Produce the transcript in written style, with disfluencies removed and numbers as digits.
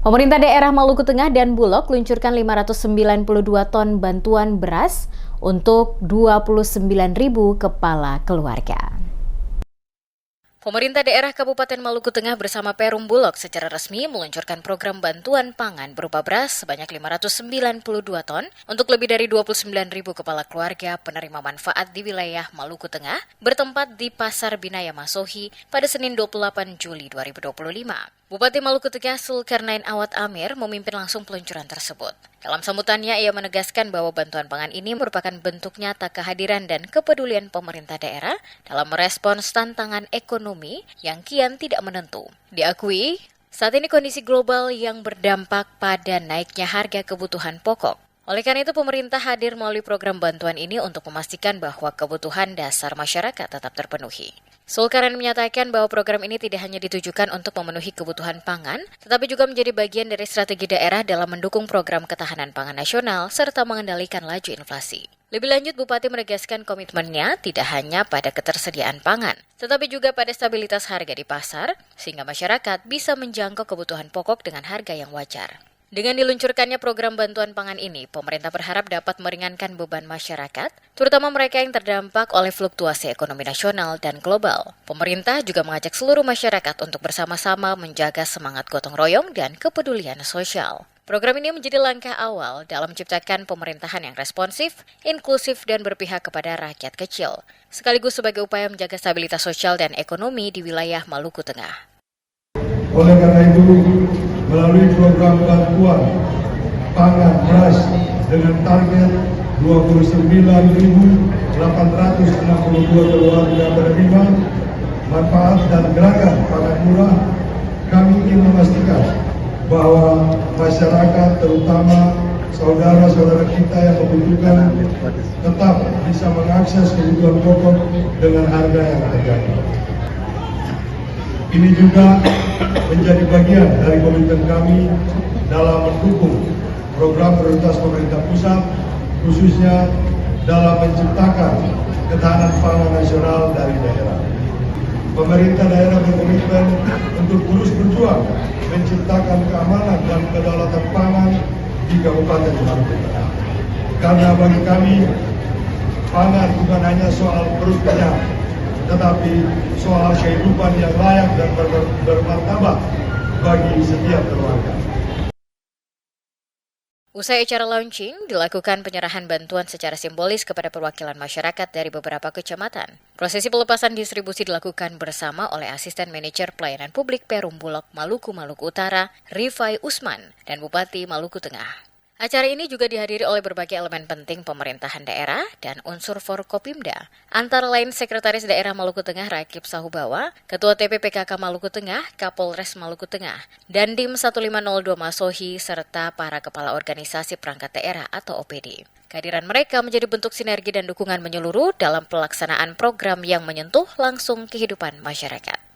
Pemerintah daerah Maluku Tengah dan Bulog meluncurkan 592 ton bantuan beras untuk 29.000 kepala keluarga. Pemerintah daerah Kabupaten Maluku Tengah bersama Perum Bulog secara resmi meluncurkan program bantuan pangan berupa beras sebanyak 592 ton untuk lebih dari 29.000 kepala keluarga penerima manfaat di wilayah Maluku Tengah bertempat di Pasar Binaya Masohi pada Senin 28 Juli 2025. Bupati Maluku Tengah Zulkarnain Awad Amir memimpin langsung peluncuran tersebut. Dalam sambutannya, ia menegaskan bahwa bantuan pangan ini merupakan bentuk nyata kehadiran dan kepedulian pemerintah daerah dalam merespons tantangan ekonomi yang kian tidak menentu. Diakui, saat ini kondisi global yang berdampak pada naiknya harga kebutuhan pokok. Oleh karena itu, pemerintah hadir melalui program bantuan ini untuk memastikan bahwa kebutuhan dasar masyarakat tetap terpenuhi. Zulkarnain menyatakan bahwa program ini tidak hanya ditujukan untuk memenuhi kebutuhan pangan, tetapi juga menjadi bagian dari strategi daerah dalam mendukung program ketahanan pangan nasional serta mengendalikan laju inflasi. Lebih lanjut, Bupati menegaskan komitmennya tidak hanya pada ketersediaan pangan, tetapi juga pada stabilitas harga di pasar, sehingga masyarakat bisa menjangkau kebutuhan pokok dengan harga yang wajar. Dengan diluncurkannya program bantuan pangan ini, pemerintah berharap dapat meringankan beban masyarakat, terutama mereka yang terdampak oleh fluktuasi ekonomi nasional dan global. Pemerintah juga mengajak seluruh masyarakat untuk bersama-sama menjaga semangat gotong royong dan kepedulian sosial. Program ini menjadi langkah awal dalam menciptakan pemerintahan yang responsif, inklusif, dan berpihak kepada rakyat kecil, sekaligus sebagai upaya menjaga stabilitas sosial dan ekonomi di wilayah Maluku Tengah. Oleh karena itu, melalui program bantuan pangan beras dengan target 29.862 keluarga penerima manfaat dan gerakan pangan murah, kami ingin memastikan bahwa masyarakat, terutama saudara-saudara kita yang membutuhkan, tetap bisa mengakses kebutuhan pokok dengan harga yang terjangkau. Ini juga menjadi bagian dari komitmen kami dalam mendukung program prioritas pemerintah pusat, khususnya dalam menciptakan ketahanan pangan nasional dari daerah. Pemerintah daerah berkomitmen untuk terus berjuang menciptakan keamanan dan kedaulatan pangan di Kabupaten Maluku Tengah. Karena bagi kami, pangan bukan hanya soal perut kenyang, tetapi soal kehidupan yang layak dan bermartabat bagi setiap keluarga. Usai acara launching, dilakukan penyerahan bantuan secara simbolis kepada perwakilan masyarakat dari beberapa kecamatan. Prosesi pelepasan distribusi dilakukan bersama oleh Asisten Manajer Pelayanan Publik Perum Bulog Maluku Utara, Rifai Usman, dan Bupati Maluku Tengah. Acara ini juga dihadiri oleh berbagai elemen penting pemerintahan daerah dan unsur Forkopimda, antara lain Sekretaris Daerah Maluku Tengah Rakib Sahubawa, Ketua TPPKK Maluku Tengah, Kapolres Maluku Tengah, Dandim 1502 Masohi, serta para kepala organisasi perangkat daerah atau OPD. Kehadiran mereka menjadi bentuk sinergi dan dukungan menyeluruh dalam pelaksanaan program yang menyentuh langsung kehidupan masyarakat.